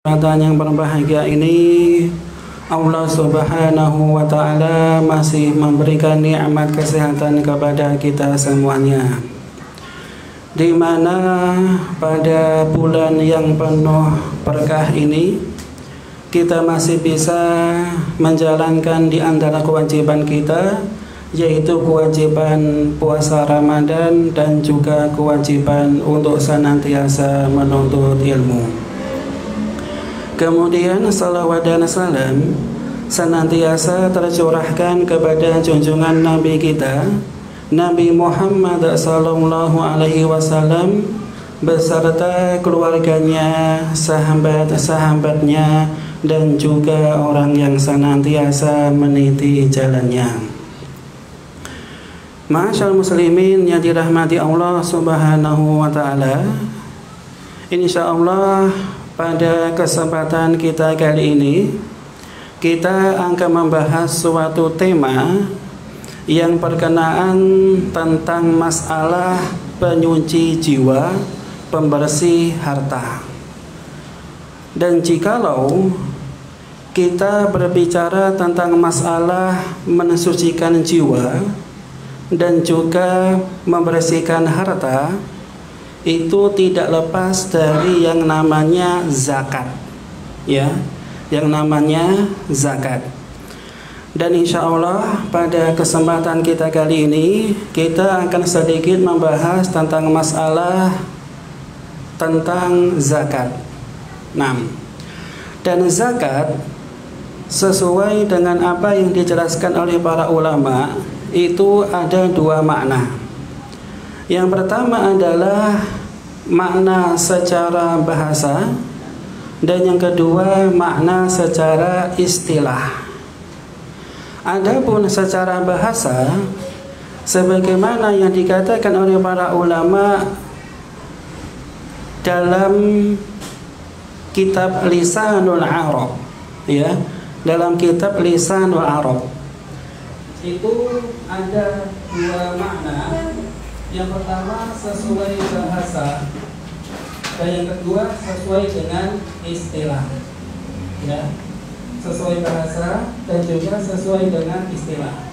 Kesempatan yang berbahagia ini Allah Subhanahu wa Ta'ala masih memberikan nikmat kesehatan kepada kita semuanya, di mana pada bulan yang penuh berkah ini kita masih bisa menjalankan di antara kewajiban kita, yaitu kewajiban puasa Ramadan dan juga kewajiban untuk senantiasa menuntut ilmu. Kemudian salawat dan salam senantiasa tercurahkan kepada junjungan Nabi kita, Nabi Muhammad sallallahu alaihi wasallam, beserta keluarganya, sahabat-sahabatnya, dan juga orang yang senantiasa meniti jalannya. Ma'asyar muslimin yang dirahmati Allah Subhanahu wa Ta'ala, insyaallah pada kesempatan kita kali ini kita akan membahas suatu tema yang berkenaan tentang masalah penyuci jiwa, pembersih harta. Dan jikalau kita berbicara tentang masalah mensucikan jiwa dan juga membersihkan harta, itu tidak lepas dari yang namanya zakat, ya, yang namanya zakat. Dan insya Allah pada kesempatan kita kali ini kita akan sedikit membahas tentang masalah tentang zakat. Nah, dan zakat sesuai dengan apa yang dijelaskan oleh para ulama itu ada dua makna. Yang pertama adalah makna secara bahasa, dan yang kedua makna secara istilah. Adapun secara bahasa, sebagaimana yang dikatakan oleh para ulama dalam kitab Lisanul Arab, ya, dalam kitab Lisanul Arab itu ada dua makna. Yang pertama sesuai bahasa, dan yang kedua sesuai dengan istilah, ya, sesuai bahasa dan juga sesuai dengan istilah.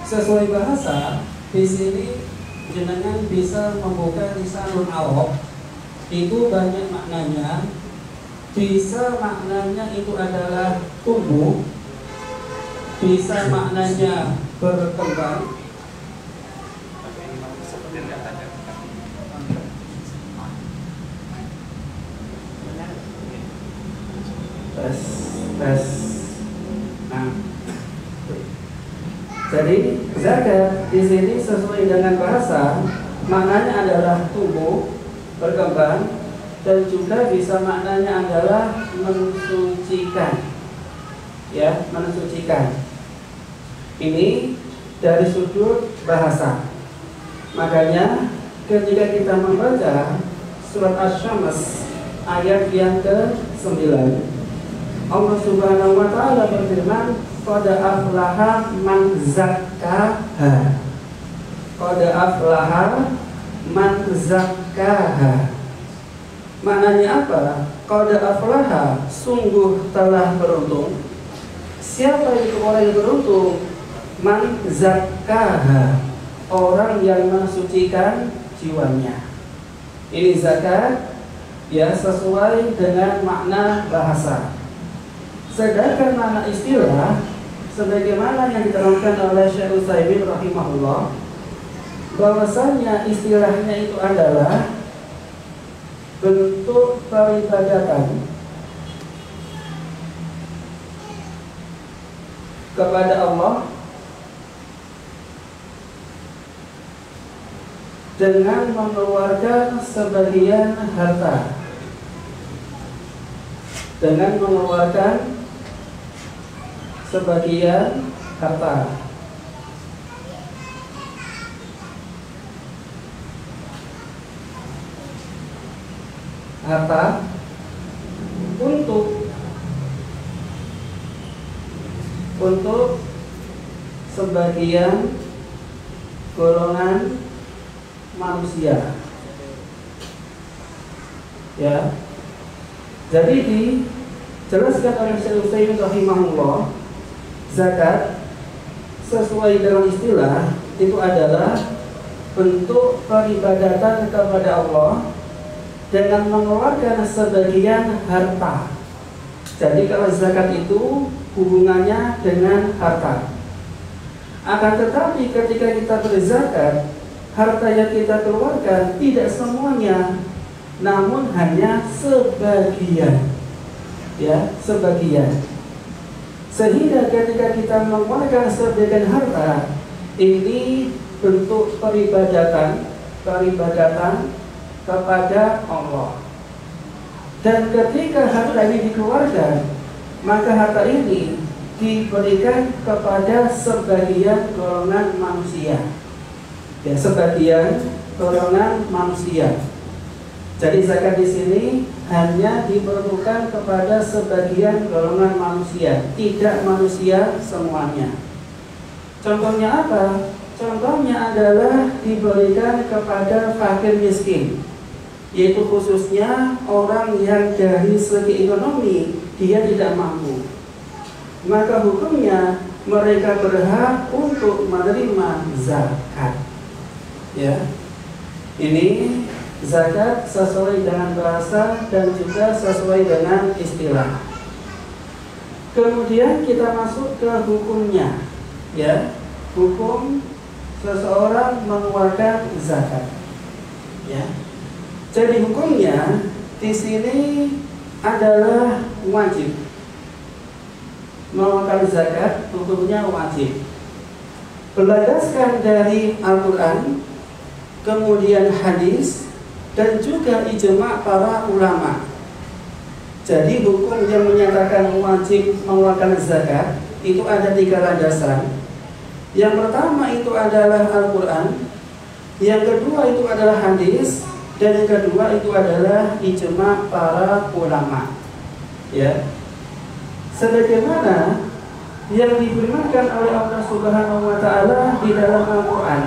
Sesuai bahasa, di sini jenengan bisa membuka Lisanul Arab, itu banyak maknanya. Bisa maknanya itu adalah tumbuh, bisa maknanya berkembang, tes. Nah, jadi zakat di sini sesuai dengan bahasa maknanya adalah tumbuh, berkembang, dan juga bisa maknanya adalah mensucikan, ya, mensucikan. Ini dari sudut bahasa. Makanya ketika kita membaca surat Asy-Syams ayat yang ke-9, Allah Subhanahu wa Ta'ala berfirman, qad aflaha man zakkaha. Qad aflaha man zakkaha. Maknanya apa? Qad aflaha, sungguh telah beruntung. Siapa itu orang yang beruntung? Man zakkaha, orang yang mensucikan jiwanya. Ini zakat, ya, sesuai dengan makna bahasa. Sedangkan makna istilah, sebagaimana yang diterangkan oleh Syekh Utsaimin rahimahullah, bahwasanya istilahnya itu adalah bentuk peribadatan kepada Allah dengan mengeluarkan sebagian harta, dengan mengeluarkan sebagian harta. Harta untuk sebagian golongan manusia, ya, Jadi dijelaskan oleh Syekh Utsaimin rahimahullah, zakat sesuai dengan istilah itu adalah bentuk peribadatan kepada Allah dengan mengeluarkan sebagian harta. Jadi kalau zakat itu hubungannya dengan harta. Akan tetapi ketika kita berzakat, harta yang kita keluarkan tidak semuanya, namun hanya sebagian. Ya, sebagian. Sehingga ketika kita mengeluarkan sebagian harta, ini bentuk peribadatan kepada Allah. Dan ketika harta ini dikeluarkan, maka harta ini diberikan kepada sebagian golongan manusia. Ya, sebagian golongan manusia. Jadi zakat di sini hanya diperuntukkan kepada sebagian golongan manusia, tidak manusia semuanya. Contohnya apa? Contohnya adalah diberikan kepada fakir miskin, yaitu khususnya orang yang dari segi ekonomi dia tidak mampu. Maka hukumnya mereka berhak untuk menerima zakat. Ya, ini zakat sesuai dengan bahasa dan juga sesuai dengan istilah. Kemudian kita masuk ke hukumnya. Ya, hukum seseorang mengeluarkan zakat. Ya. Jadi hukumnya di sini adalah wajib. Mengeluarkan zakat hukumnya wajib. Berdasarkan dari Al-Qur'an, kemudian hadis dan juga ijma' para ulama. Jadi hukum yang menyatakan wajib mengeluarkan zakat itu ada 3 landasan. Yang pertama itu adalah Al-Quran, yang kedua itu adalah hadis, dan yang kedua itu adalah ijma' para ulama. Ya, sebagaimana yang difirmankan oleh Allah Subhanahu wa Ta'ala di dalam Al-Quran.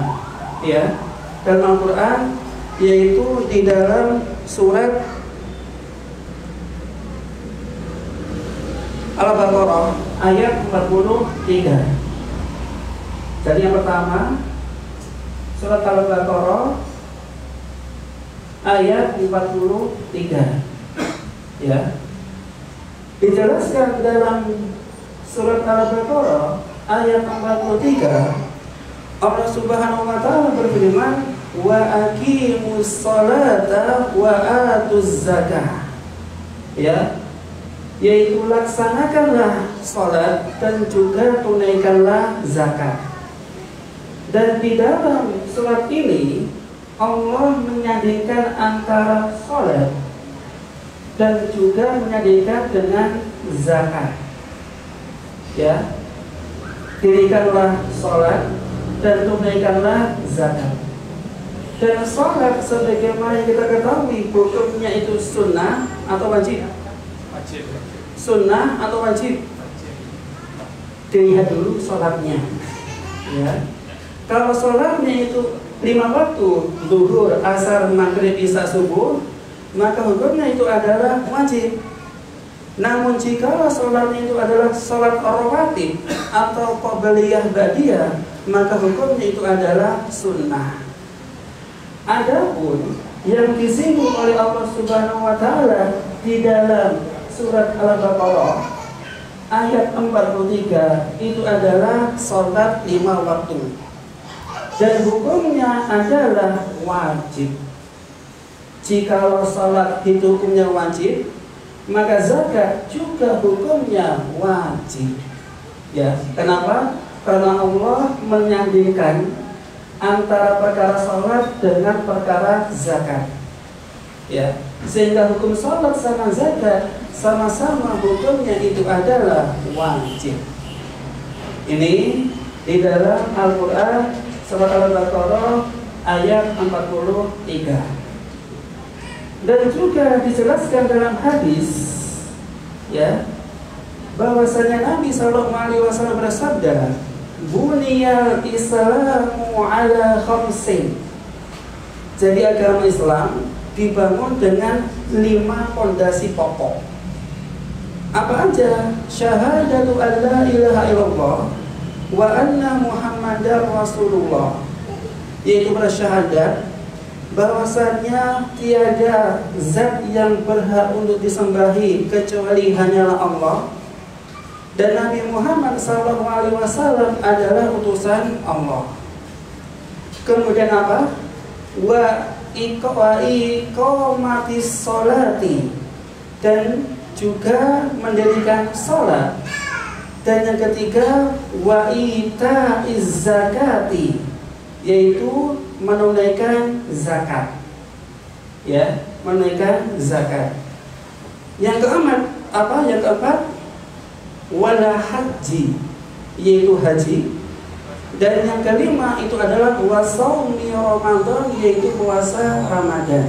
Ya, dalam Al-Quran, yaitu di dalam surat Al-Baqarah ayat 43. Jadi yang pertama, surat Al-Baqarah ayat 43. Ya. Dijelaskan dalam surat Al-Baqarah ayat 43, Allah Subhanahu wa Ta'ala berfirman, wa aqimus sholata wa atuz zakah. Ya, yaitu laksanakanlah sholat dan juga tunaikanlah zakat. Dan di dalam surat ini Allah menyandingkan antara sholat dan juga menyandingkan dengan zakat. Ya, dirikanlah sholat dan tunaikanlah zakat. Dan sholat sebagaimana kita ketahui hukumnya itu sunnah atau wajib? Wajib. Sunnah atau wajib? Dilihat dulu sholatnya. Ya. Kalau sholatnya itu 5 waktu, zuhur, asar, maghrib, isya, subuh, maka hukumnya itu adalah wajib. Namun jika sholatnya itu adalah sholat rawatib atau qabliyah ba'diyah, maka hukumnya itu adalah sunnah. Adapun yang disinggung oleh Allah Subhanahu wa Ta'ala di dalam surat Al-Baqarah ayat 43 itu adalah sholat 5 waktu. Dan hukumnya adalah wajib. Jikalau sholat itu hukumnya wajib, maka zakat juga hukumnya wajib. Ya, kenapa? Karena Allah menyandingkan antara perkara sholat dengan perkara zakat. Ya, sehingga hukum sholat sama zakat sama-sama hukumnya itu adalah wajib. Ini di dalam Al-Quran surat Al-Baqarah ayat 43. Dan juga dijelaskan dalam hadis, ya, bahwasanya Nabi SAW bersabda, buniyal islamu ala khamsin. Jadi agama Islam dibangun dengan 5 pondasi pokok. Apa aja? Syahadatu an la ilaha illallah wa anna Muhammadar Rasulullah, yaitu bersyahadat bahwasannya tiada zat yang berhak untuk disembahi kecuali hanyalah Allah, dan Nabi Muhammad SAW adalah utusan Allah. Kemudian apa? Wa iqamatis sholati, dan juga mendirikan sholat. Dan yang ketiga, wa itaiz zakati, yaitu menunaikan zakat. Ya, menunaikan zakat. Yang keempat apa? Yang keempat, wala haji, yaitu haji. Dan yang kelima itu adalah wasaumi Ramadan, yaitu puasa Ramadan.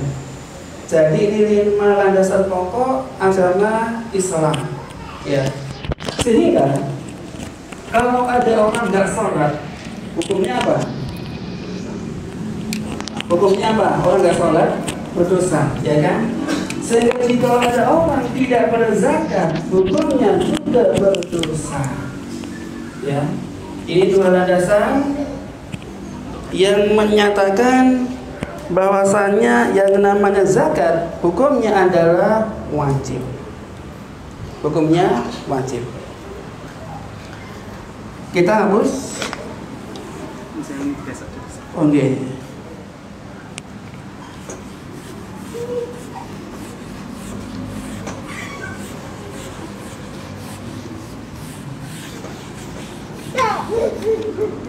Jadi ini 5 landasan pokok agama Islam. Ya. Sehingga kalau ada orang nggak sholat, hukumnya apa? Hukumnya apa? Orang nggak sholat berdosa, ya kan? Sehingga jika ada orang tidak berzakat, hukumnya juga berdosa. Ya. Ini 2 landasan yang menyatakan bahwasannya yang namanya zakat hukumnya adalah wajib. Hukumnya wajib. Kita hapus. Oke.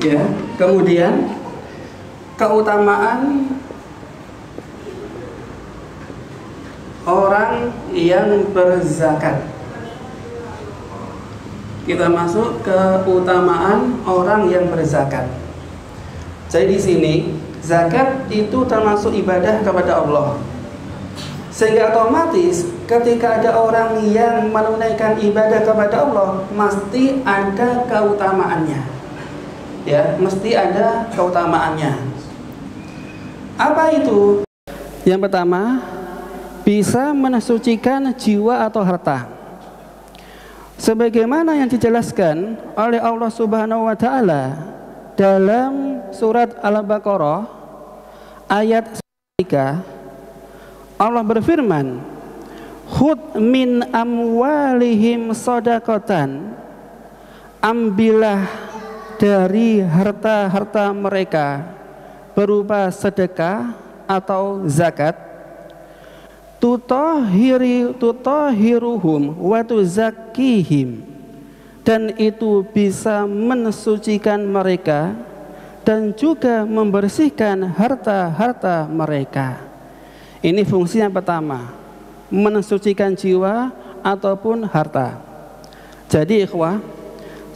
Ya, kemudian keutamaan orang yang berzakat. Kita masuk ke keutamaan orang yang berzakat. Jadi di sini zakat itu termasuk ibadah kepada Allah. Sehingga otomatis ketika ada orang yang menunaikan ibadah kepada Allah, mesti ada keutamaannya. Ya, mesti ada keutamaannya. Apa itu? Yang pertama, bisa mensucikan jiwa atau harta. Sebagaimana yang dijelaskan oleh Allah Subhanahu wa taala dalam surat Al-Baqarah ayat 3, Allah berfirman, "Khudh min amwalihim shadaqatan." Ambillah dari harta-harta mereka berupa sedekah atau zakat, tutahhiruhum wa tuzakkihim, dan itu bisa mensucikan mereka dan juga membersihkan harta-harta mereka. Ini fungsi yang pertama, mensucikan jiwa ataupun harta. Jadi ikhwah,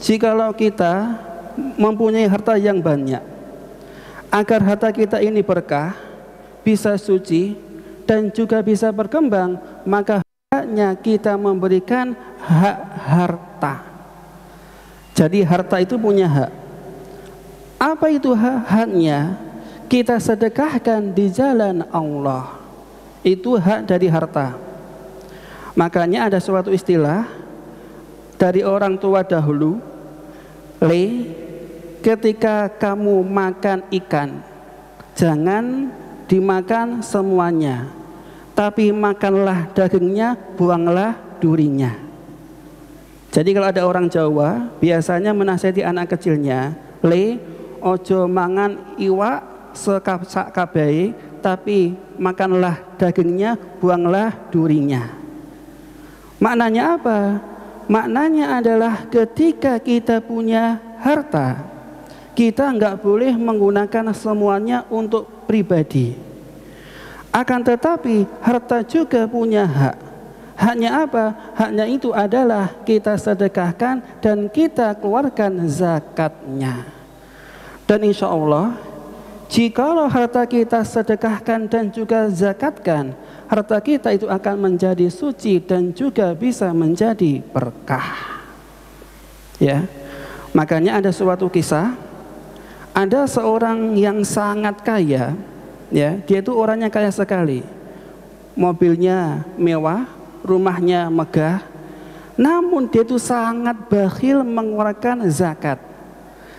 jikalau kita mempunyai harta yang banyak, agar harta kita ini berkah, bisa suci, dan juga bisa berkembang, maka haknya kita memberikan hak harta. Jadi harta itu punya hak. Apa itu haknya? Kita sedekahkan di jalan Allah. Itu hak dari harta. Makanya ada suatu istilah dari orang tua dahulu, ketika kamu makan ikan, jangan dimakan semuanya, tapi makanlah dagingnya, buanglah durinya. Jadi kalau ada orang Jawa biasanya menasihati anak kecilnya, ojo mangan iwak sak kabai, tapi makanlah dagingnya, buanglah durinya. Maknanya apa? Maknanya adalah ketika kita punya harta, kita nggak boleh menggunakan semuanya untuk pribadi. Akan tetapi harta juga punya hak. Haknya apa? Haknya itu adalah kita sedekahkan dan kita keluarkan zakatnya. Dan insya Allah, jikalau harta kita sedekahkan dan juga zakatkan, harta kita itu akan menjadi suci dan juga bisa menjadi berkah. Ya, makanya ada suatu kisah, ada seorang yang sangat kaya, ya, dia itu orangnya kaya sekali, mobilnya mewah, rumahnya megah, namun dia itu sangat bakhil mengeluarkan zakat.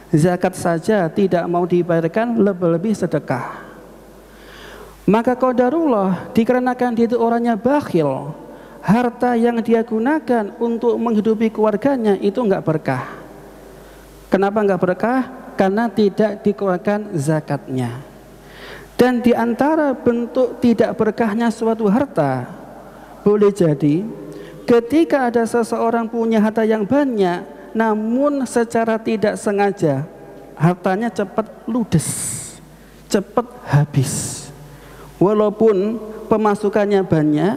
Zakat saja tidak mau dibayarkan, lebih-lebih sedekah. Maka qadarullah, dikarenakan dia itu orangnya bakhil, harta yang dia gunakan untuk menghidupi keluarganya itu enggak berkah. Kenapa enggak berkah? Karena tidak dikeluarkan zakatnya. Dan di antara bentuk tidak berkahnya suatu harta, boleh jadi ketika ada seseorang punya harta yang banyak, namun secara tidak sengaja hartanya cepat ludes, cepat habis. Walaupun pemasukannya banyak,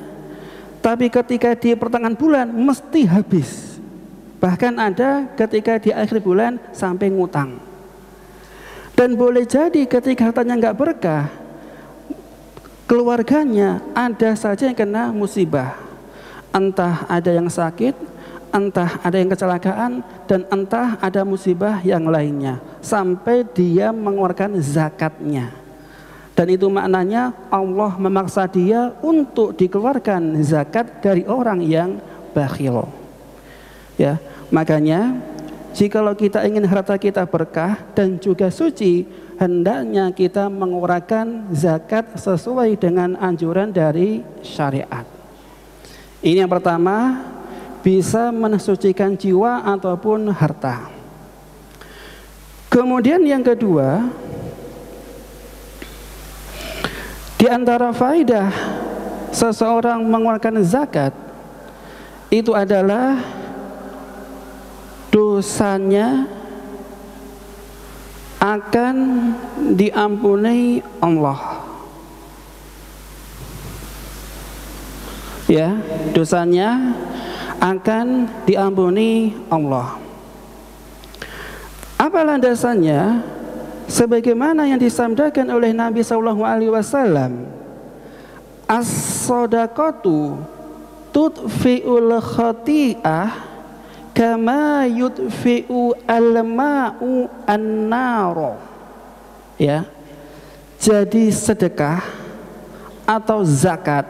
tapi ketika di pertengahan bulan mesti habis. Bahkan ada ketika di akhir bulan sampai ngutang. Dan boleh jadi ketika hartanya nggak berkah, keluarganya ada saja yang kena musibah. Entah ada yang sakit, entah ada yang kecelakaan, dan entah ada musibah yang lainnya, sampai dia mengeluarkan zakatnya. Dan itu maknanya Allah memaksa dia untuk dikeluarkan zakat dari orang yang bakhil. Ya, makanya jikalau kita ingin harta kita berkah dan juga suci, hendaknya kita mengeluarkan zakat sesuai dengan anjuran dari syariat. Ini yang pertama, bisa mensucikan jiwa ataupun harta. Kemudian yang kedua, di antara faedah seseorang mengeluarkan zakat itu adalah dosanya akan diampuni Allah. Ya, dosanya akan diampuni Allah. Apa landasannya? Sebagaimana yang disampaikan oleh Nabi SAW, as-sadaqatu tudfi'ul khati'ah kama yudfi'u al-ma'u an-naro. Ya, jadi sedekah atau zakat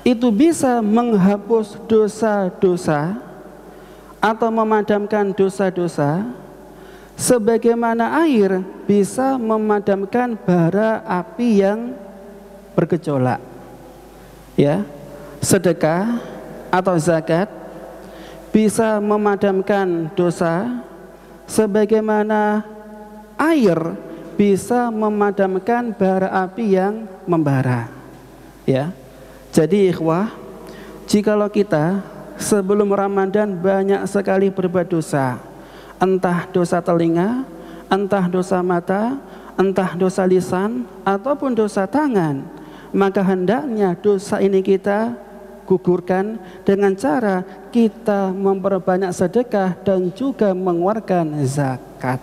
itu bisa menghapus dosa-dosa atau memadamkan dosa-dosa, sebagaimana air bisa memadamkan bara api yang bergejolak. Ya, sedekah atau zakat bisa memadamkan dosa, sebagaimana air bisa memadamkan bara api yang membara. Ya, jadi ikhwah, jikalau kita sebelum Ramadan banyak sekali berbuat dosa, entah dosa telinga, entah dosa mata, entah dosa lisan, ataupun dosa tangan, maka hendaknya dosa ini kita gugurkan dengan cara kita memperbanyak sedekah dan juga mengeluarkan zakat.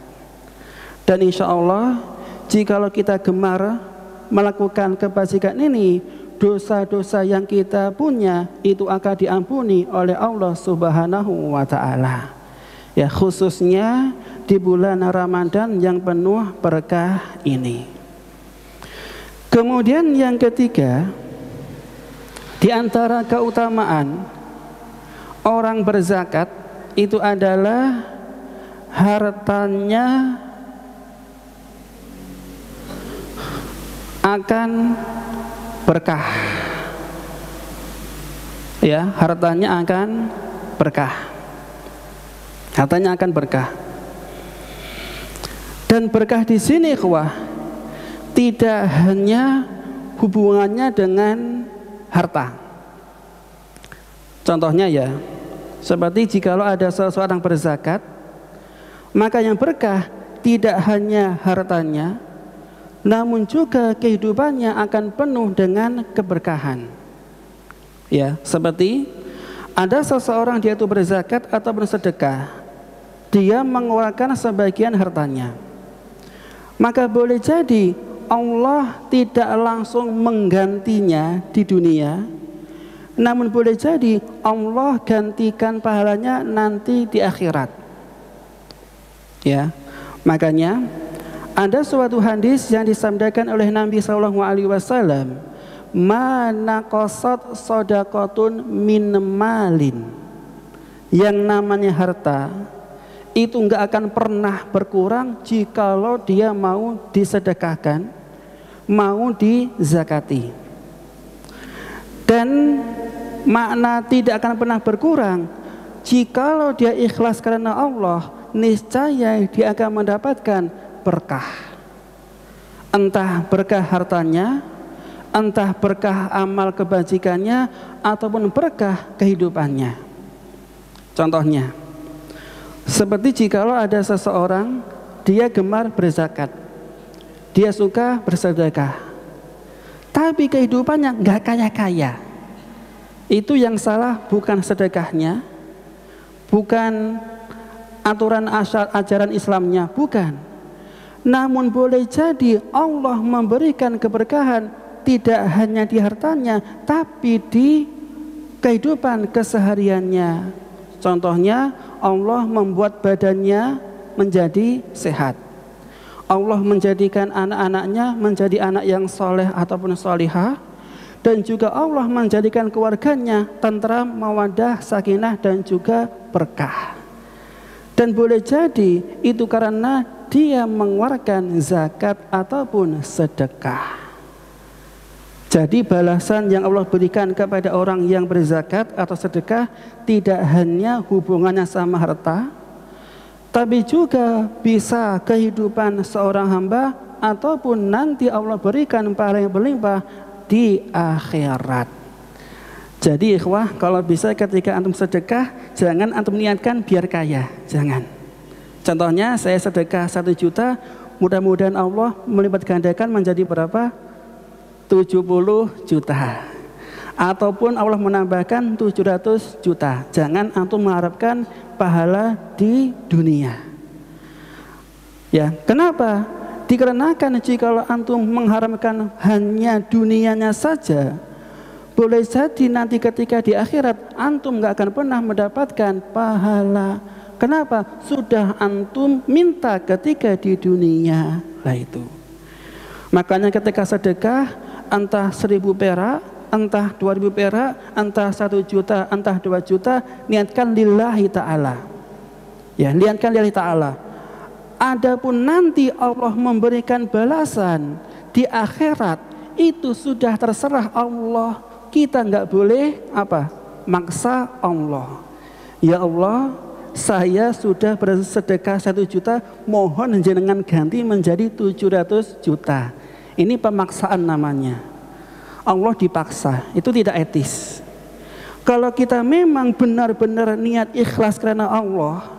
Dan insya Allah, jikalau kita gemar melakukan kebajikan ini, dosa-dosa yang kita punya itu akan diampuni oleh Allah Subhanahu wa ta'ala. Ya, khususnya di bulan Ramadan yang penuh berkah ini. Kemudian yang ketiga, di antara keutamaan orang berzakat itu adalah hartanya akan berkah. Ya, hartanya akan berkah. Hartanya akan berkah. Dan berkah di sini, ikhwah, tidak hanya hubungannya dengan harta. Contohnya ya, seperti jikalau ada seseorang berzakat, maka yang berkah tidak hanya hartanya, namun juga kehidupannya akan penuh dengan keberkahan. Ya, seperti ada seseorang dia itu berzakat atau bersedekah, dia mengeluarkan sebagian hartanya, maka boleh jadi Allah tidak langsung menggantinya di dunia, namun boleh jadi Allah gantikan pahalanya nanti di akhirat. Ya, makanya ada suatu hadis yang disampaikan oleh Nabi SAW manaqasat shadaqatun min malin. Yang namanya harta itu enggak akan pernah berkurang jikalau dia mau disedekahkan, mau dizakati. Dan makna tidak akan pernah berkurang jikalau dia ikhlas karena Allah, niscaya dia akan mendapatkan berkah. Entah berkah hartanya, entah berkah amal kebajikannya, ataupun berkah kehidupannya. Contohnya, seperti jikalau ada seseorang, dia gemar berzakat, dia suka bersedekah, tapi kehidupannya nggak kaya-kaya. Itu yang salah bukan sedekahnya, bukan aturan ajaran Islamnya, bukan. Namun boleh jadi Allah memberikan keberkahan tidak hanya di hartanya, tapi di kehidupan kesehariannya. Contohnya, Allah membuat badannya menjadi sehat. Allah menjadikan anak-anaknya menjadi anak yang soleh ataupun solihah. Dan juga Allah menjadikan keluarganya tentram, mawaddah, sakinah, dan juga berkah. Dan boleh jadi itu karena dia mengeluarkan zakat ataupun sedekah. Jadi balasan yang Allah berikan kepada orang yang berzakat atau sedekah tidak hanya hubungannya sama harta, tapi juga bisa kehidupan seorang hamba ataupun nanti Allah berikan pahala yang berlimpah di akhirat. Jadi ikhwah, kalau bisa ketika antum sedekah, jangan antum niatkan biar kaya, jangan. Contohnya saya sedekah 1 juta, mudah-mudahan Allah melipat gandakan menjadi berapa? 70 juta. Ataupun Allah menambahkan 700 juta. Jangan antum mengharapkan pahala di dunia. Ya, kenapa? Dikarenakan jika antum mengharapkan hanya dunianya saja, boleh jadi nanti ketika di akhirat antum gak akan pernah mendapatkan pahala. Kenapa? Sudah antum minta ketika di dunia. Lah itu. Makanya ketika sedekah, entah 1000 perak, entah 2000 perak, entah 1 juta, entah 2 juta, niatkan lillahi ta'ala. Ya, niatkan lillahi ta'ala. Adapun nanti Allah memberikan balasan di akhirat, itu sudah terserah Allah. Kita nggak boleh apa? Maksa Allah. Ya Allah, saya sudah bersedekah 1 juta, mohon jenengan ganti menjadi 700 juta. Ini pemaksaan namanya. Allah dipaksa, itu tidak etis. Kalau kita memang benar-benar niat ikhlas karena Allah,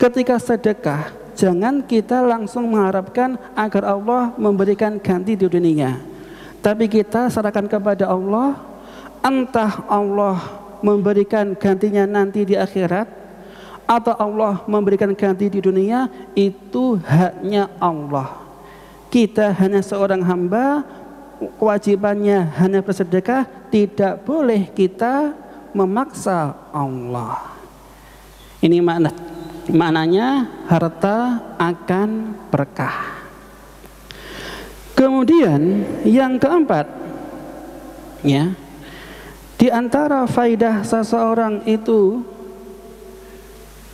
ketika sedekah, jangan kita langsung mengharapkan agar Allah memberikan ganti di dunia. Tapi kita serahkan kepada Allah, entah Allah memberikan gantinya nanti di akhirat, atau Allah memberikan ganti di dunia, itu haknya Allah. Kita hanya seorang hamba, kewajibannya hanya bersedekah, tidak boleh kita memaksa Allah. Ini maknanya harta akan berkah. Kemudian yang keempat, ya, di antara faidah seseorang itu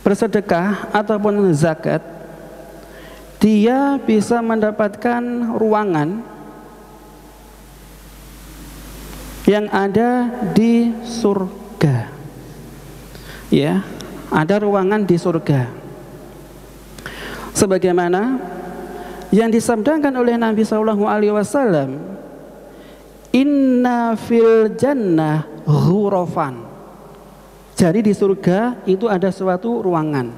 bersedekah ataupun zakat, dia bisa mendapatkan ruangan yang ada di surga. Ya, ada ruangan di surga. Sebagaimana yang disabdakan oleh Nabi SAW, inna fil jannah ghurafan. Jadi di surga itu ada suatu ruangan.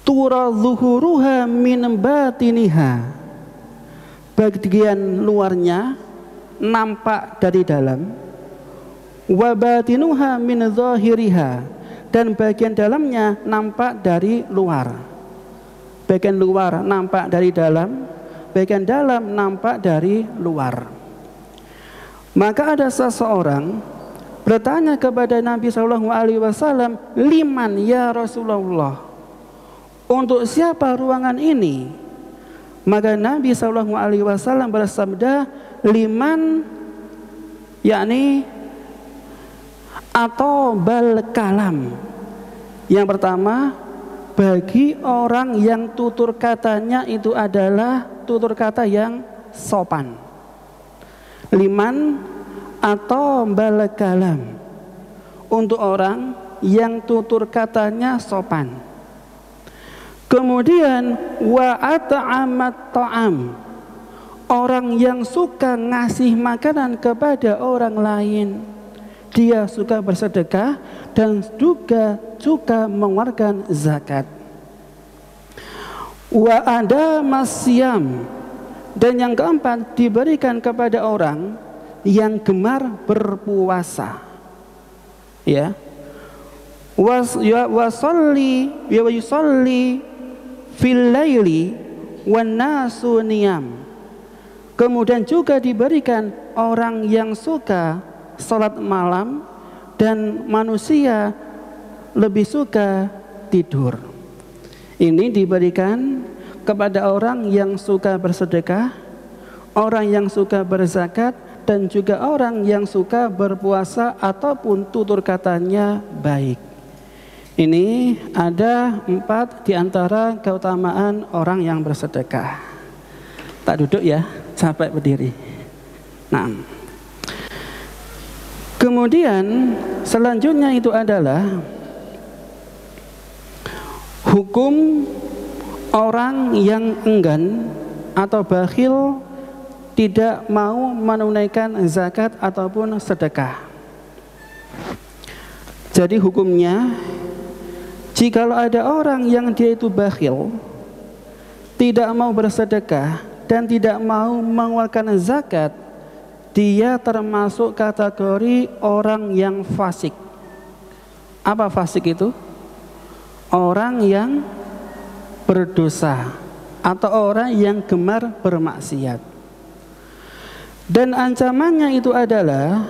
Tura zuhuruha min batiniha. Bagian luarnya nampak dari dalam. Wa batinuha min zahiriha. Dan bagian dalamnya nampak dari luar. Bagian luar nampak dari dalam, bagian dalam nampak dari luar. Maka ada seseorang bertanya kepada Nabi SAW, liman ya Rasulullah, untuk siapa ruangan ini? Maka Nabi SAW bersabda, liman yakni atau bal kalam. Yang pertama, bagi orang yang tutur katanya itu adalah tutur kata yang sopan. Liman atau bal kalam, untuk orang yang tutur katanya sopan. Kemudian wa at'amat ta'am, orang yang suka ngasih makanan kepada orang lain. Dia suka bersedekah dan juga mengeluarkan zakat. Wa ada masyam, dan yang keempat diberikan kepada orang yang gemar berpuasa. Ya. Wasalli wa yusalli fil laili wan nasu niyam. Kemudian juga diberikan orang yang suka salat malam dan manusia lebih suka tidur. Ini diberikan kepada orang yang suka bersedekah, orang yang suka berzakat, dan juga orang yang suka berpuasa ataupun tutur katanya baik. Ini ada 4 di antara keutamaan orang yang bersedekah. Tak duduk ya, sampai berdiri. Nah, kemudian selanjutnya itu adalah hukum orang yang enggan atau bakhil tidak mau menunaikan zakat ataupun sedekah. Jadi hukumnya, jikalau ada orang yang dia itu bakhil, tidak mau bersedekah dan tidak mau mengeluarkan zakat, dia termasuk kategori orang yang fasik. Apa fasik itu? Orang yang berdosa atau orang yang gemar bermaksiat. Dan ancamannya itu adalah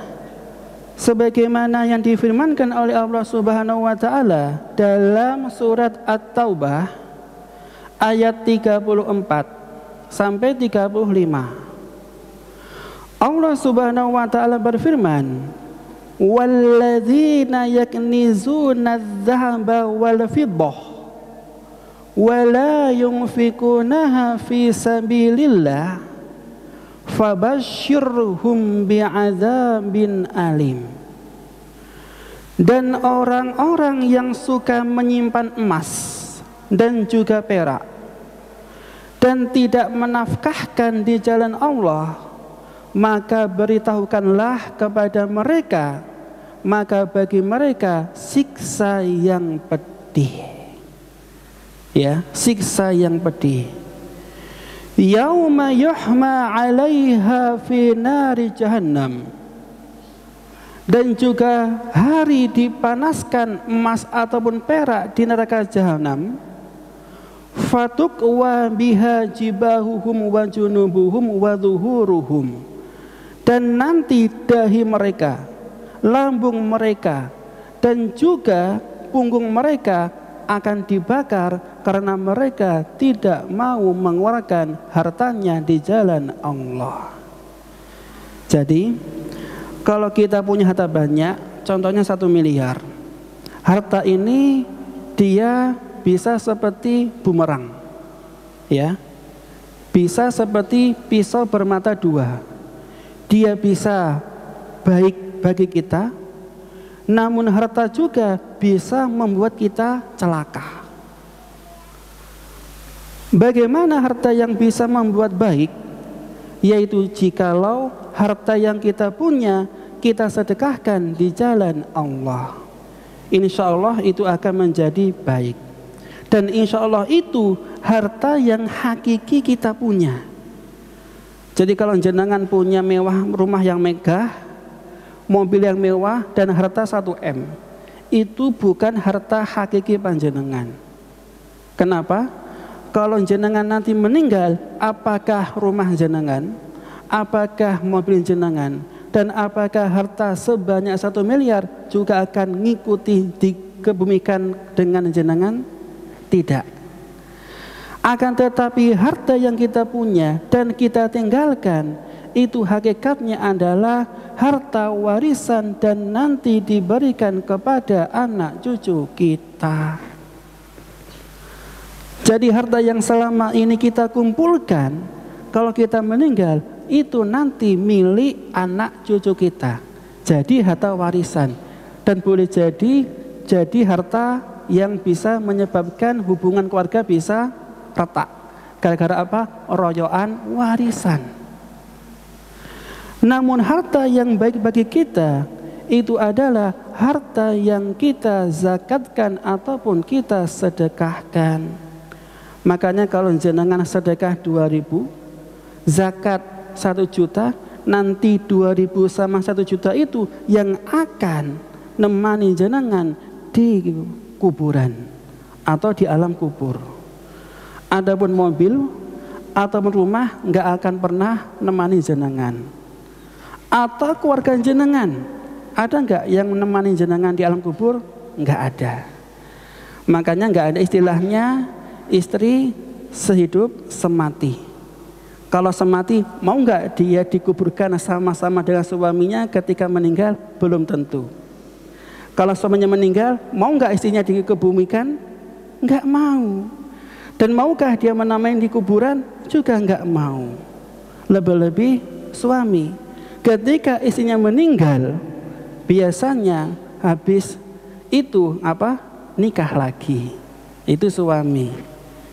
sebagaimana yang difirmankan oleh Allah Subhanahu wa taala dalam surat At-Taubah ayat 34 sampai 35. Allah Subhanahu wa taala berfirman, "Walladzina yaknizuna adh-dhahaba wal fiddah wa la yunfikunaha fi sabilillah fabashshirhum bi'adzabin alim." Dan orang-orang yang suka menyimpan emas dan juga perak dan tidak menafkahkan di jalan Allah, maka beritahukanlah kepada mereka, maka bagi mereka siksa yang pedih. Ya, siksa yang pedih. Yauma yuhma 'alaiha fi nari jahannam. Dan juga hari dipanaskan emas ataupun perak di neraka jahanam. Fatukwa biha jibahuhum wa junubuhum wa dhuhuruhum. Dan nanti dahi mereka, lambung mereka, dan juga punggung mereka akan dibakar karena mereka tidak mau mengeluarkan hartanya di jalan Allah. Jadi kalau kita punya harta banyak, contohnya 1 miliar, harta ini dia bisa seperti bumerang, ya, bisa seperti pisau bermata 2. Dia bisa baik bagi kita, namun harta juga bisa membuat kita celaka. Bagaimana harta yang bisa membuat baik? Yaitu jikalau harta yang kita punya kita sedekahkan di jalan Allah, insya Allah itu akan menjadi baik. Dan insya Allah itu harta yang hakiki kita punya. Jadi kalau jenengan punya mewah, rumah yang megah, mobil yang mewah, dan harta 1 M, itu bukan harta hakiki panjenengan. Kenapa? Kalau jenengan nanti meninggal, apakah rumah jenengan, apakah mobil jenengan, dan apakah harta sebanyak 1 miliar juga akan ngikuti dikebumikan dengan jenengan? Tidak. Akan tetapi harta yang kita punya dan kita tinggalkan, itu hakikatnya adalah harta warisan dan nanti diberikan kepada anak cucu kita. Jadi harta yang selama ini kita kumpulkan, kalau kita meninggal itu nanti milik anak cucu kita. Jadi harta warisan, dan boleh jadi harta yang bisa menyebabkan hubungan keluarga bisa retak. Gara-gara apa? Royoan warisan. Namun harta yang baik bagi kita itu adalah harta yang kita zakatkan ataupun kita sedekahkan. Makanya kalau jenengan sedekah 2.000, zakat 1 juta, nanti 2.000 sama 1 juta itu yang akan nemani jenengan di kuburan atau di alam kubur. Adapun mobil ataupun rumah nggak akan pernah nemani jenengan. Atau keluarga jenengan, ada nggak yang menemani jenengan di alam kubur? Nggak ada. Makanya nggak ada istilahnya istri sehidup semati. Kalau semati, mau nggak dia dikuburkan sama-sama dengan suaminya ketika meninggal? Belum tentu. Kalau suaminya meninggal, mau nggak istrinya dikebumikan? Nggak mau. Dan maukah dia menamai di kuburan? Juga nggak mau. Lebih-lebih suami. Ketika istrinya meninggal, biasanya habis itu apa? Nikah lagi. Itu suami.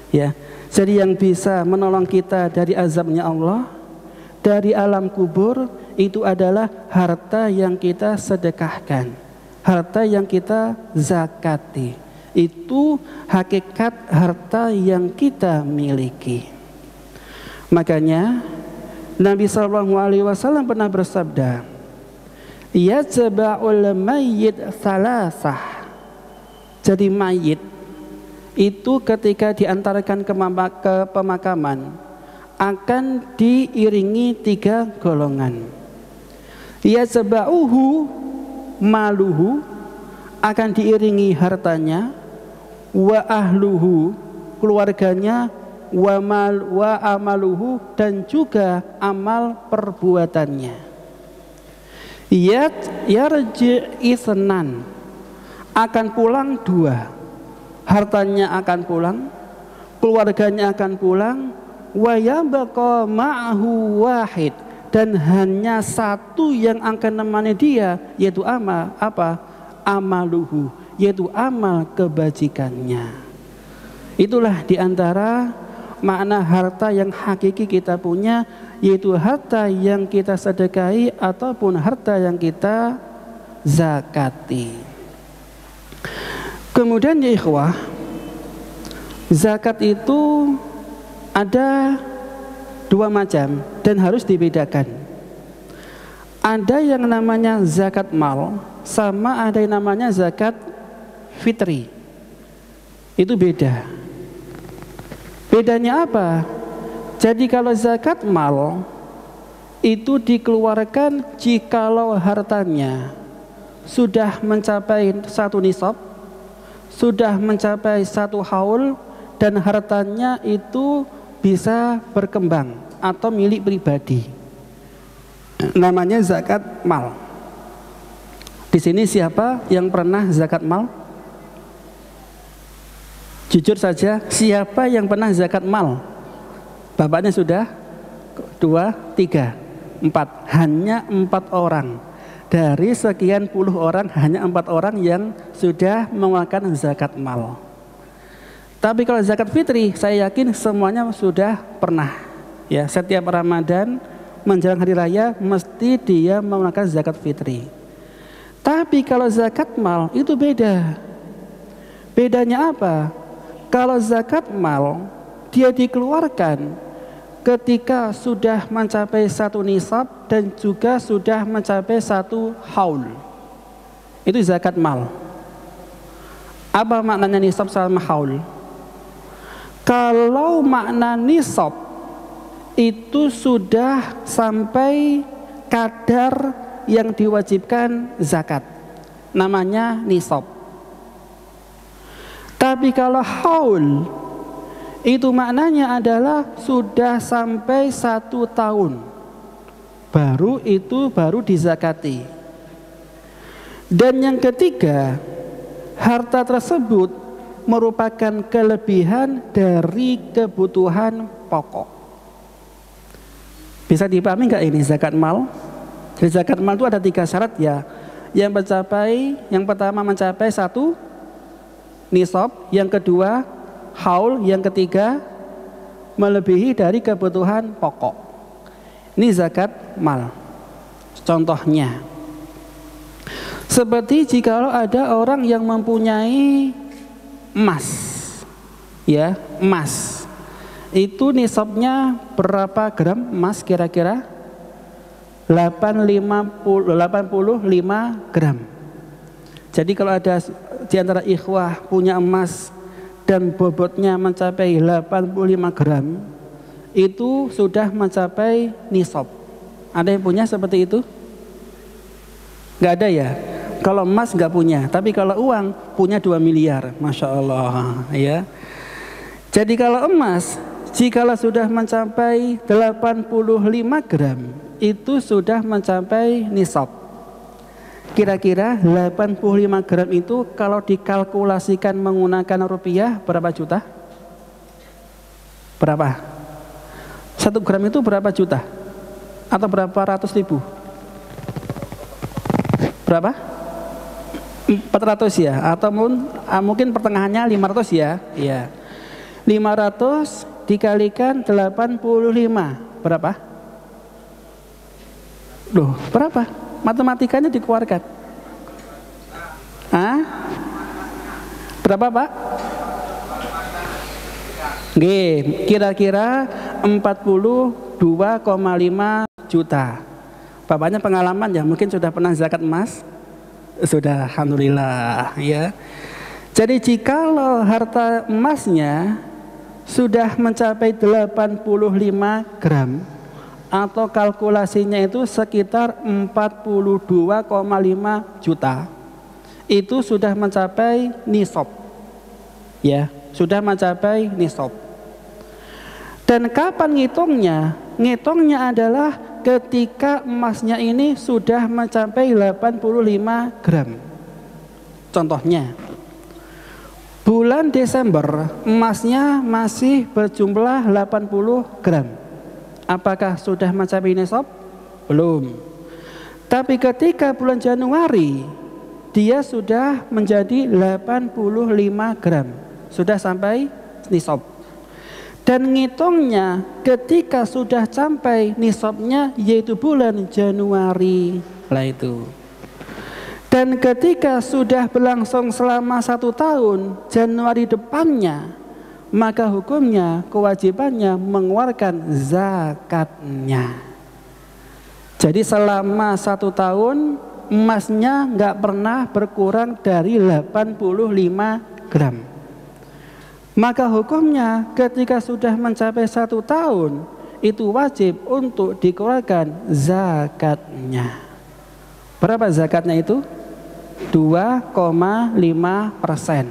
Ya. Jadi yang bisa menolong kita dari azabnya Allah, dari alam kubur, itu adalah harta yang kita sedekahkan, harta yang kita zakati. Itu hakikat harta yang kita miliki. Makanya Nabi SAW pernah bersabda, yatba'ul mayyit salasah. Jadi mayit itu ketika diantarkan ke pemakaman akan diiringi 3 golongan. Yatba'uhu maluhu, akan diiringi hartanya, wa ahluhu, keluarganya, wa amaluhu, dan juga amal perbuatannya. Yarji isnan, akan pulang 2, hartanya akan pulang, keluarganya akan pulang, wa yabqa ma'ahu wahid, dan hanya 1 yang akan menemani dia, yaitu amaluhu, yaitu amal kebajikannya. Itulah diantara makna harta yang hakiki kita punya, yaitu harta yang kita sedekahi ataupun harta yang kita zakati. Kemudian ya ikhwah, zakat itu ada 2 macam dan harus dibedakan. Ada yang namanya zakat mal, sama ada yang namanya zakat fitri. Itu beda. Bedanya apa? Jadi kalau zakat mal itu dikeluarkan jikalau hartanya sudah mencapai 1 nisab, sudah mencapai 1 haul, dan hartanya itu bisa berkembang atau milik pribadi. Namanya zakat mal. Di sini siapa yang pernah zakat mal? Jujur saja, siapa yang pernah zakat mal? Bapaknya sudah 2, 3, 4. Hanya 4 orang. Dari sekian puluh orang, hanya 4 orang yang sudah mengeluarkan zakat mal. Tapi kalau zakat fitri, saya yakin semuanya sudah pernah. Ya, setiap Ramadan menjelang hari raya mesti dia mengeluarkan zakat fitri. Tapi kalau zakat mal itu beda. Bedanya apa? Kalau zakat mal dia dikeluarkan ketika sudah mencapai 1 nisab dan juga sudah mencapai 1 haul. Itu zakat mal. Apa maknanya nisab sama haul? Kalau makna nisab itu sudah sampai kadar yang diwajibkan zakat, namanya nisab. Tapi kalau haul itu maknanya adalah sudah sampai 1 tahun. baru dizakati. Dan yang ketiga, harta tersebut merupakan kelebihan dari kebutuhan pokok. Bisa dipahami nggak ini zakat mal? Jadi zakat mal itu ada 3 syarat ya. Yang pertama mencapai 1 nisab, yang kedua haul, yang ketiga melebihi dari kebutuhan pokok. Ini zakat mal. Contohnya, seperti jikalau ada orang yang mempunyai emas, ya, emas. Itu nisabnya berapa gram emas kira-kira? 85 gram. Jadi kalau ada di antara ikhwah punya emas dan bobotnya mencapai 85 gram, itu sudah mencapai nisab. Ada yang punya seperti itu? Nggak ada ya? Kalau emas nggak punya, tapi kalau uang punya 2 miliar, Masya Allah ya. Jadi kalau emas, jikalau sudah mencapai 85 gram, itu sudah mencapai nisab. Kira-kira 85 gram itu kalau dikalkulasikan menggunakan rupiah berapa juta? Berapa? 1 gram itu berapa juta? Atau berapa ratus ribu? Berapa? 400 ya, atau mungkin pertengahannya 500 ya. Iya. 500 dikalikan 85 berapa? Loh, berapa? Matematikanya dikeluarkan. Hah? Berapa, Pak? Nggih, kira-kira 42,5 juta. Bapaknya pengalaman ya, mungkin sudah pernah zakat emas. Sudah, alhamdulillah ya. Jadi jikalau harta emasnya sudah mencapai 85 gram atau kalkulasinya itu sekitar 42,5 juta, itu sudah mencapai nisab. Ya, sudah mencapai nisab. Dan kapan ngitungnya? Ngitungnya adalah ketika emasnya ini sudah mencapai 85 gram. Contohnya, bulan Desember emasnya masih berjumlah 80 gram. Apakah sudah mencapai nisab? Belum. Tapi ketika bulan Januari dia sudah menjadi 85 gram, sudah sampai nisab. Dan ngitungnya ketika sudah sampai nisabnya, yaitu bulan Januari lah itu. Dan ketika sudah berlangsung selama 1 tahun, Januari depannya, maka hukumnya, kewajibannya mengeluarkan zakatnya. Jadi selama 1 tahun emasnya nggak pernah berkurang dari 85 gram. Maka hukumnya ketika sudah mencapai 1 tahun, itu wajib untuk dikeluarkan zakatnya. Berapa zakatnya itu? 2,5%.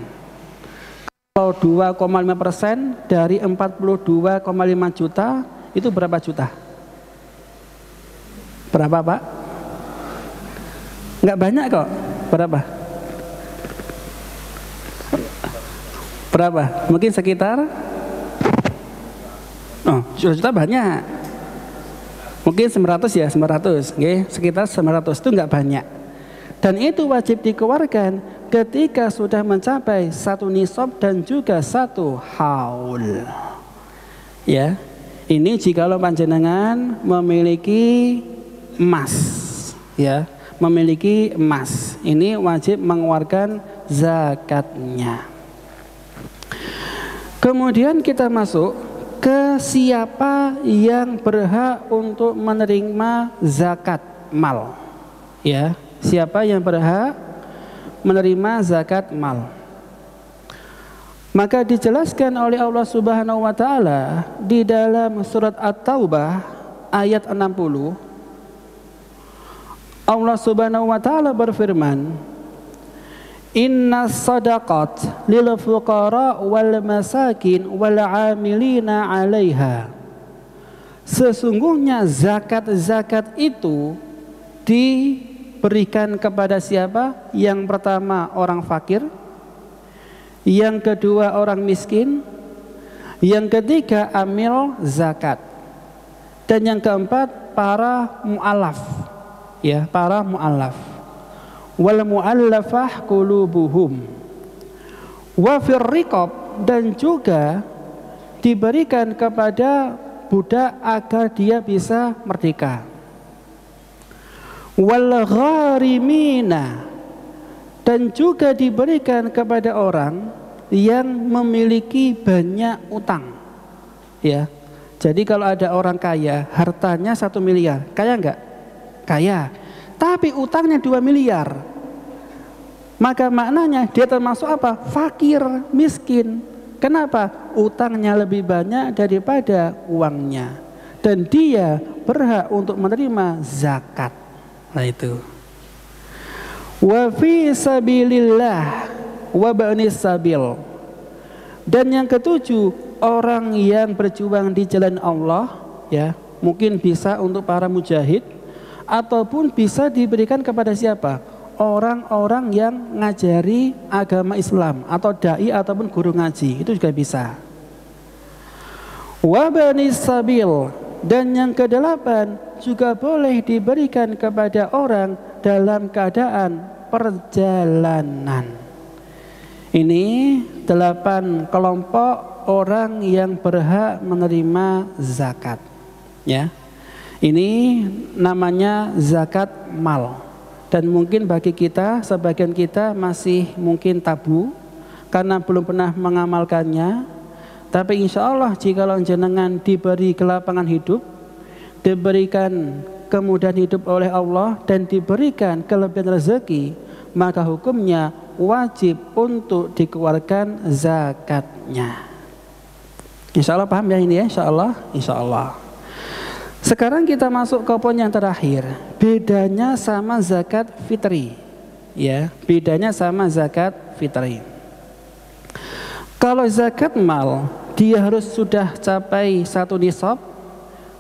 Kalau 2,5% dari 42,5 juta, itu berapa juta? Berapa, Pak? Nggak banyak kok. Berapa? Berapa? Mungkin sekitar juta banyak. Mungkin 900 ya, 900. Okay? Sekitar 900 itu nggak banyak. Dan itu wajib dikeluarkan ketika sudah mencapai 1 nisab dan juga 1 haul. Ya. Ini jikalau panjenengan memiliki emas, ya, memiliki emas. Ini wajib mengeluarkan zakatnya. Kemudian kita masuk ke siapa yang berhak untuk menerima zakat mal. Ya, siapa yang berhak menerima zakat mal? Maka dijelaskan oleh Allah Subhanahu wa taala di dalam surat At-Taubah ayat 60. Allah Subhanahu wa taala berfirman, Inna sadaqat lil fuqara wal masakin wal amilina 'alaiha. sesungguhnya zakat itu diberikan kepada siapa? Yang pertama orang fakir, yang kedua orang miskin, yang ketiga amil zakat, dan yang keempat para mu'alaf, ya, para mu'alaf. Wal mu'allafah qulubuhum wa fir riqab, dan juga diberikan kepada budak agar dia bisa merdeka. Wal gharimina, dan juga diberikan kepada orang yang memiliki banyak utang, ya. Jadi kalau ada orang kaya, hartanya 1 miliar, kaya enggak? Kaya, tapi utangnya 2 miliar, maka maknanya dia termasuk apa? Fakir, miskin. Kenapa? Utangnya lebih banyak daripada uangnya, dan dia berhak untuk menerima zakat. Nah itu. Wa fi sabilillah wa ba'nis sabil. Dan yang ketujuh, orang yang berjuang di jalan Allah, ya, mungkin bisa untuk para mujahid, ataupun bisa diberikan kepada siapa? Orang-orang yang ngajari agama Islam, atau dai ataupun guru ngaji, itu juga bisa. Wa ba'nis sabil, dan yang kedelapan juga boleh diberikan kepada orang dalam keadaan perjalanan. Ini 8 kelompok orang yang berhak menerima zakat, ya. Ini namanya zakat mal. Dan mungkin bagi kita, sebagian kita masih mungkin tabu karena belum pernah mengamalkannya. Tapi insya Allah jikalau jenengan diberi kelapangan hidup, diberikan kemudahan hidup oleh Allah, dan diberikan kelebihan rezeki, maka hukumnya wajib untuk dikeluarkan zakatnya. Insya Allah paham ya ini ya, insya Allah, insya Allah. Sekarang kita masuk ke poin yang terakhir, bedanya sama zakat fitri, ya, bedanya sama zakat fitri. Kalau zakat mal, dia harus sudah capai 1 nisab,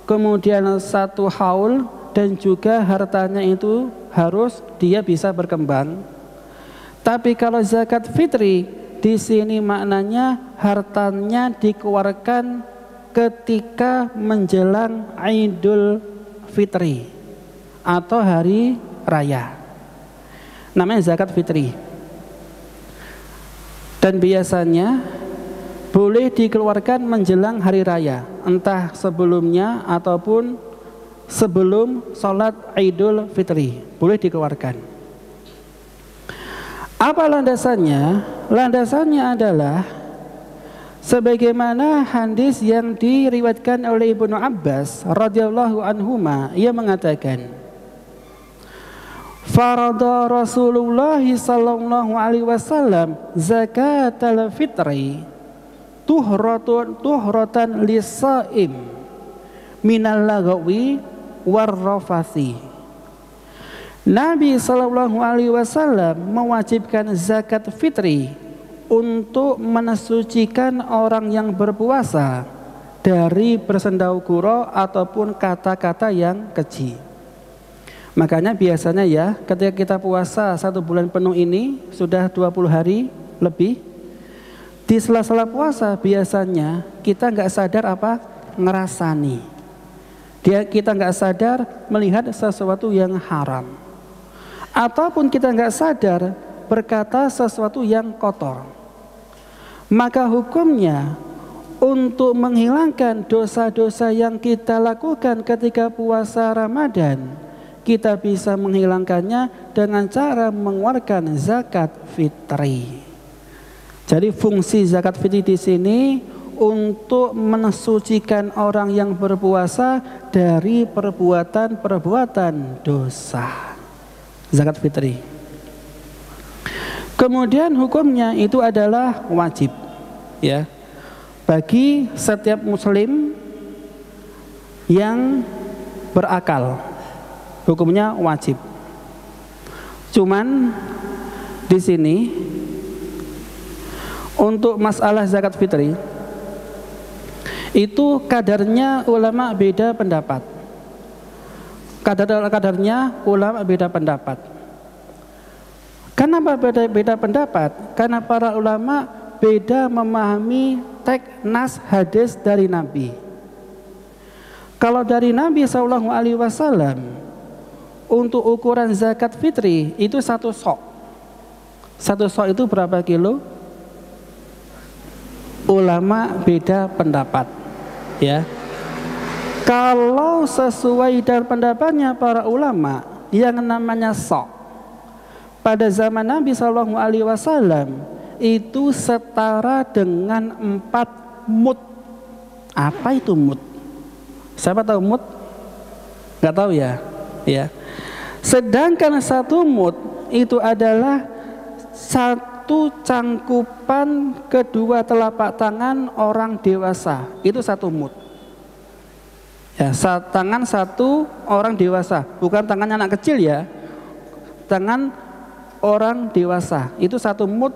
kemudian 1 haul, dan juga hartanya itu harus dia bisa berkembang. Tapi kalau zakat fitri, di sini maknanya hartanya dikeluarkan ketika menjelang Idul Fitri atau hari raya, namanya zakat fitri. Dan biasanya boleh dikeluarkan menjelang hari raya, entah sebelumnya ataupun sebelum sholat Idul Fitri, boleh dikeluarkan. Apa landasannya? Landasannya adalah sebagaimana hadis yang diriwayatkan oleh Ibnu Abbas radhiyallahu anhuma, ia mengatakan, farada Rasulullah sallallahu alaihi wasallam zakatal fitri tuhratan lisaim minal lagawi warrafasi. Nabi sallallahu alaihi wasallam mewajibkan zakat fitri untuk mensucikan orang yang berpuasa dari bersendau gurau ataupun kata-kata yang keji. Makanya biasanya ya, ketika kita puasa 1 bulan penuh ini, sudah 20 hari lebih, di sela-sela puasa biasanya kita nggak sadar apa? Ngerasani. Kita nggak sadar melihat sesuatu yang haram, ataupun kita nggak sadar berkata sesuatu yang kotor. Maka hukumnya untuk menghilangkan dosa-dosa yang kita lakukan ketika puasa Ramadan, kita bisa menghilangkannya dengan cara mengeluarkan zakat fitri. Jadi fungsi zakat fitri di sini untuk mensucikan orang yang berpuasa dari perbuatan-perbuatan dosa. Zakat fitri. Kemudian hukumnya itu adalah wajib, ya, bagi setiap muslim yang berakal. Hukumnya wajib. Cuman di sini untuk masalah zakat fitri Itu kadarnya ulama beda pendapat. Kadarnya ulama beda pendapat. Kenapa beda pendapat? Karena para ulama beda memahami teks nas hadis dari Nabi. Kalau dari Nabi SAW, untuk ukuran zakat fitri itu 1 sok. 1 sok itu berapa kilo? Ulama beda pendapat, ya. Kalau sesuai dengan pendapatnya para ulama, yang namanya sok pada zaman Nabi SAW itu setara dengan 4 mud. Apa itu mud? Siapa tahu mud? Nggak tahu ya? Ya. Sedangkan 1 mud itu adalah 1 cangkupan kedua telapak tangan orang dewasa. Itu 1 mud. Ya, tangan 1 orang dewasa, bukan tangannya anak kecil ya. Tangan orang dewasa itu 1 mud,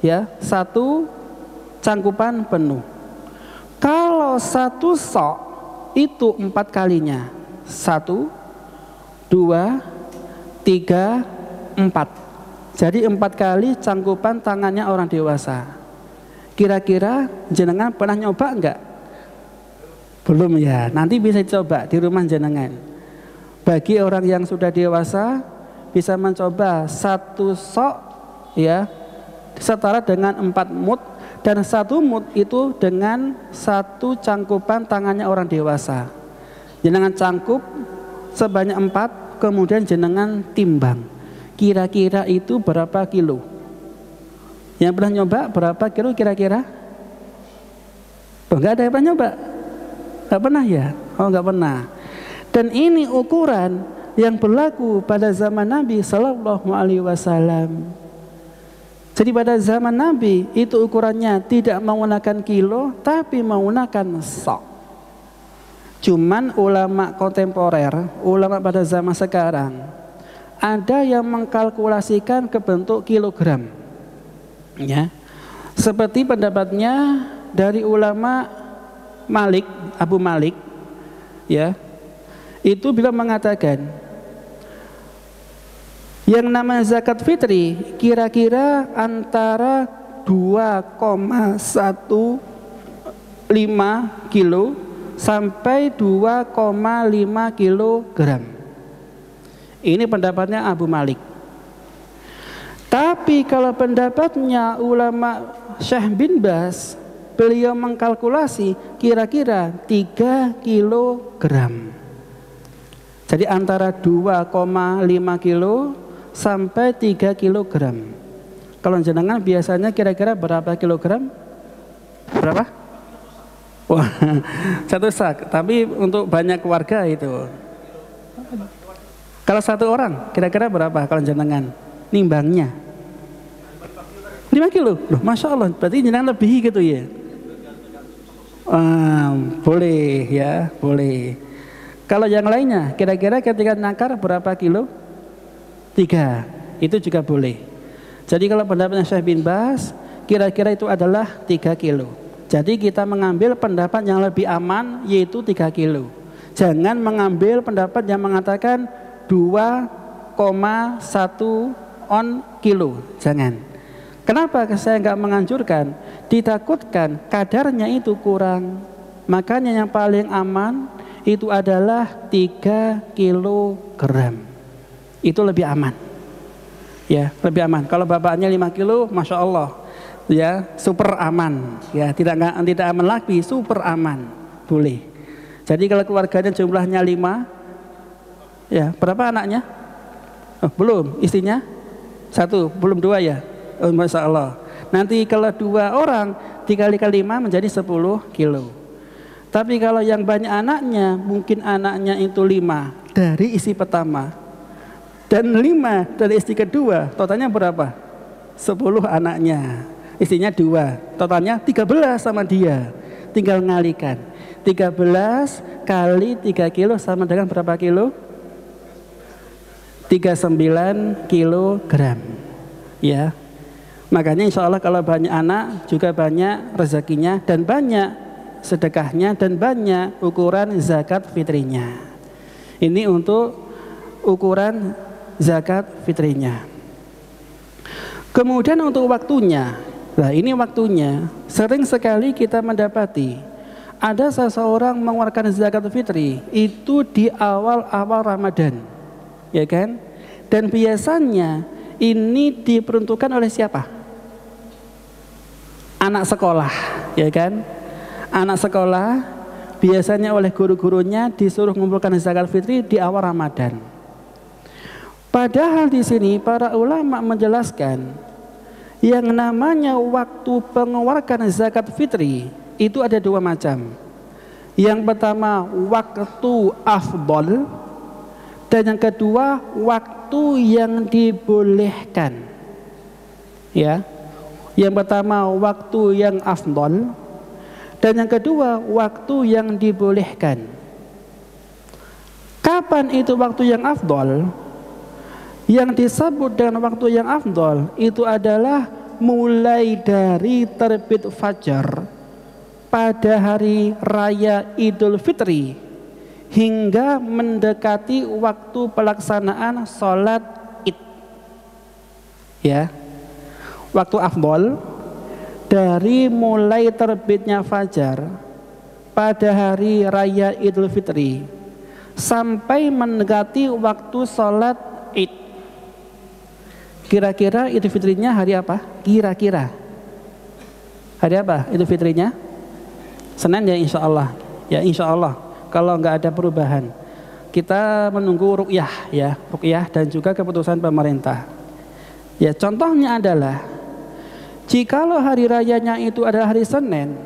ya, 1 cangkupan penuh. Kalau 1 sok itu 4 kalinya, 1, 2, 3, 4. Jadi 4 kali cangkupan tangannya orang dewasa. Kira-kira jenengan pernah nyoba enggak? Belum ya, nanti bisa dicoba di rumah jenengan. Bagi orang yang sudah dewasa bisa mencoba 1 sok, ya, setara dengan 4 mud, dan 1 mud itu dengan 1 cangkupan tangannya orang dewasa. Jenengan cangkup sebanyak 4, kemudian jenengan timbang. Kira-kira itu berapa kilo? Yang pernah nyoba berapa kilo kira-kira? Oh, enggak ada yang pernah nyoba? Enggak pernah ya? Oh, enggak pernah. Dan ini ukuran yang berlaku pada zaman Nabi Sallallahu Alaihi Wasallam. Jadi pada zaman Nabi itu ukurannya tidak menggunakan kilo, tapi menggunakan sok. Cuman ulama kontemporer, ulama pada zaman sekarang, ada yang mengkalkulasikan ke bentuk kilogram, ya. Seperti pendapatnya dari ulama Malik, Abu Malik, ya. Itu bila mengatakan yang namanya zakat fitri kira-kira antara 2,15 kilo sampai 2,5 kilogram. Ini pendapatnya Abu Malik. Tapi kalau pendapatnya ulama Syekh bin Baz, beliau mengkalkulasi kira-kira 3 kilogram. Jadi antara 2,5 kilo sampai 3 kilogram. Kalau jenengan biasanya kira-kira berapa kilogram? Berapa? Wah, 1 sak. Tapi untuk banyak keluarga itu. Kalau 1 orang, kira-kira berapa kalau jenengan nimbangnya? 5 kilo. Loh, Masya Allah, berarti jenengan lebih gitu ya? Boleh ya, boleh. Kalau yang lainnya, kira-kira ketika nakar berapa kilo? 3, itu juga boleh. Jadi kalau pendapatnya Syekh bin Baz, kira-kira itu adalah 3 kilo. Jadi kita mengambil pendapat yang lebih aman, yaitu 3 kilo. Jangan mengambil pendapat yang mengatakan 2,1 on kilo. Jangan. Kenapa saya nggak menganjurkan? Ditakutkan kadarnya itu kurang. Makanya yang paling aman itu adalah 3 kilogram. Itu lebih aman, ya, lebih aman. Kalau bapaknya 5 kilo, Masya Allah, ya, super aman, ya, tidak aman lagi, super aman, boleh. Jadi kalau keluarganya jumlahnya 5, ya, berapa anaknya? Oh, belum, istrinya 1, belum 2 ya, oh, Masya Allah. Nanti kalau 2 orang dikali 5 menjadi 10 kilo. Tapi kalau yang banyak anaknya, mungkin anaknya itu 5 dari istri pertama dan 5 dari istri kedua, totalnya berapa? 10 anaknya, istrinya 2, totalnya 13 sama dia. Tinggal ngalikan, 13 kali 3 kilo sama dengan berapa kilo? 39 kilogram, ya. Makanya insya Allah kalau banyak anak juga banyak rezekinya dan banyak sedekahnya dan banyak ukuran zakat fitrinya. Ini untuk ukuran zakat fitrinya. Kemudian untuk waktunya, nah ini waktunya, sering sekali kita mendapati ada seseorang mengeluarkan zakat fitri itu di awal-awal Ramadan, ya kan? Dan biasanya ini diperuntukkan oleh siapa? Anak sekolah, ya kan? Anak sekolah biasanya oleh guru-gurunya disuruh mengumpulkan zakat fitri di awal Ramadan. Padahal di sini para ulama menjelaskan yang namanya waktu pengeluaran zakat fitri itu ada dua macam. Yang pertama waktu afdol, dan yang kedua waktu yang dibolehkan. Ya. Yang pertama waktu yang afdol, dan yang kedua waktu yang dibolehkan. Kapan itu waktu yang afdol? Yang disebut dengan waktu yang afdol itu adalah mulai dari terbit fajar pada hari raya Idul Fitri hingga mendekati waktu pelaksanaan sholat Id. Ya, waktu afdol dari mulai terbitnya fajar pada hari raya Idul Fitri sampai mendekati waktu sholat Id. Kira-kira Idul Fitrinya hari apa? Kira-kira hari apa Idul Fitrinya? Senin ya, insya Allah. Ya insya Allah. Kalau nggak ada perubahan, kita menunggu ruqyah, ya ruqyah dan juga keputusan pemerintah. Ya contohnya adalah jikalau hari rayanya itu adalah hari Senin,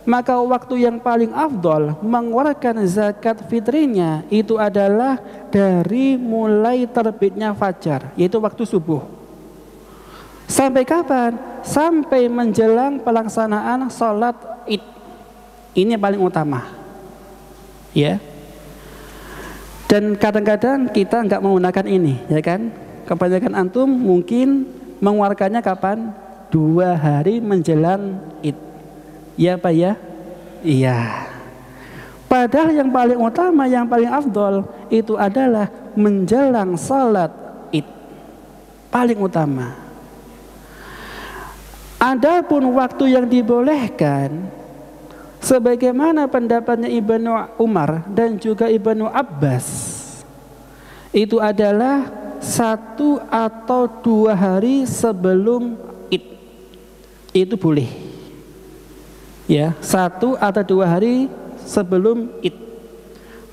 maka waktu yang paling afdol mengeluarkan zakat fitrinya itu adalah dari mulai terbitnya fajar, yaitu waktu subuh. Sampai kapan? Sampai menjelang pelaksanaan sholat Id. Ini yang paling utama. Ya. Dan kadang-kadang kita nggak menggunakan ini, ya kan? Kebanyakan antum mungkin mengeluarkannya kapan? 2 hari menjelang Id. Ya Pak ya? Iya. Padahal yang paling utama, yang paling afdol itu adalah menjelang salat Id. Paling utama. Adapun waktu yang dibolehkan, sebagaimana pendapatnya Ibnu Umar dan juga Ibnu Abbas, itu adalah 1 atau 2 hari sebelum Id. Itu boleh. Ya, 1 atau 2 hari sebelum Id.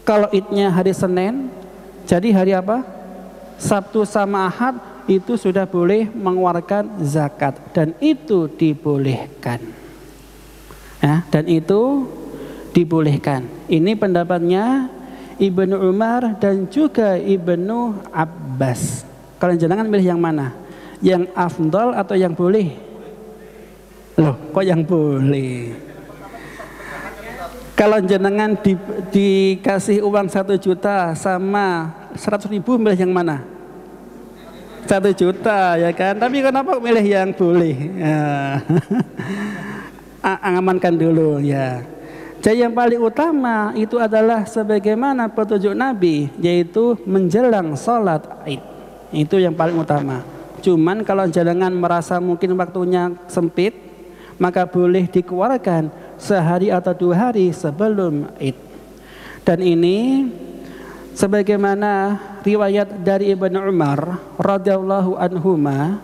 Kalau Idnya hari Senin, jadi hari apa? Sabtu sama Ahad itu sudah boleh mengeluarkan zakat dan itu dibolehkan. Ya, dan itu dibolehkan. Ini pendapatnya Ibnu Umar dan juga Ibnu Abbas. Kalian jangan milih yang mana? Yang afdal atau yang boleh? Loh, kok yang boleh? Kalau jenengan dikasih uang 1 juta sama 100.000, milih yang mana? 1 juta ya kan? Tapi kenapa milih yang boleh? Ya. Amankan dulu ya. Jadi yang paling utama itu adalah sebagaimana petunjuk Nabi, yaitu menjelang sholat Id. Itu yang paling utama. Cuman kalau jenengan merasa mungkin waktunya sempit, maka boleh dikeluarkan sehari atau 2 hari sebelum Id. Dan ini sebagaimana riwayat dari Ibnu Umar radhiyallahu anhuma,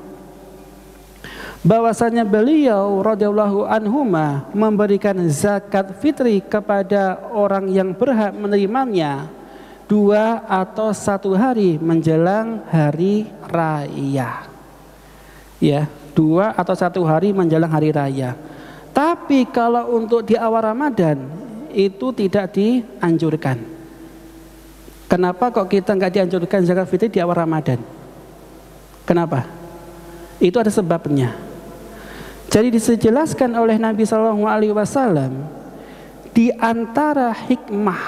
bahwasanya beliau radhiyallahu anhuma memberikan zakat fitri kepada orang yang berhak menerimanya 2 atau 1 hari menjelang hari raya. Ya, 2 atau 1 hari menjelang hari raya. Tapi kalau untuk di awal Ramadan itu tidak dianjurkan. Kenapa kok kita nggak dianjurkan zakat fitri di awal Ramadan? Kenapa? Itu ada sebabnya. Jadi dijelaskan oleh Nabi SAW, di antara hikmah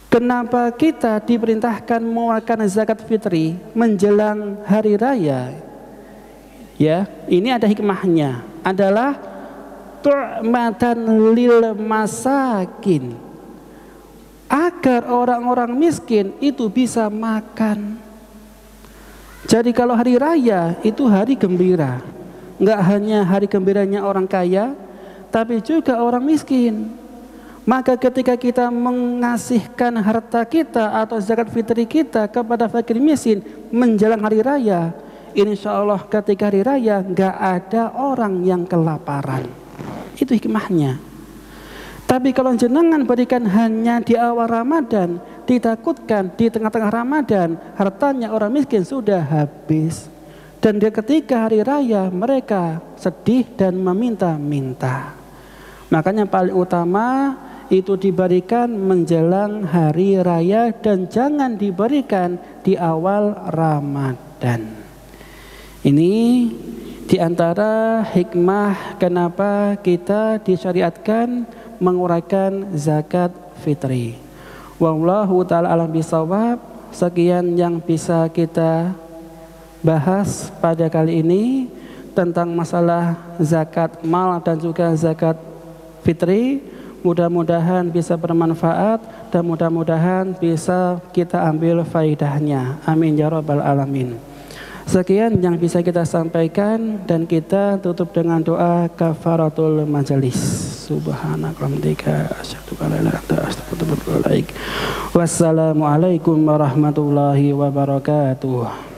kenapa kita diperintahkan mengeluarkan zakat fitri menjelang hari raya, ya, ini ada hikmahnya, adalah tu'matan lil masakin, agar orang-orang miskin itu bisa makan. Jadi kalau hari raya itu hari gembira, nggak hanya hari gembiranya orang kaya, tapi juga orang miskin. Maka ketika kita mengasihkan harta kita atau zakat fitri kita kepada fakir miskin menjelang hari raya, insya Allah ketika hari raya nggak ada orang yang kelaparan. Itu hikmahnya. Tapi kalau jenengan berikan hanya di awal Ramadan, ditakutkan di tengah-tengah Ramadan hartanya orang miskin sudah habis, dan ketika hari raya mereka sedih dan meminta-minta. Makanya paling utama itu diberikan menjelang hari raya dan jangan diberikan di awal Ramadan. Ini diantara hikmah kenapa kita disyariatkan menguraikan zakat fitri. Wallahu ta'ala alam bisawab. Sekian yang bisa kita bahas pada kali ini tentang masalah zakat mal dan juga zakat fitri. Mudah-mudahan bisa bermanfaat dan mudah-mudahan bisa kita ambil faidahnya. Amin ya rabbal alamin. Sekian yang bisa kita sampaikan dan kita tutup dengan doa kafaratul majelis. Subhanakallahumma asyhadu an la ilaha illa anta astaghfiruka wa atubu ilaik. Wassalamualaikum warahmatullahi wabarakatuh.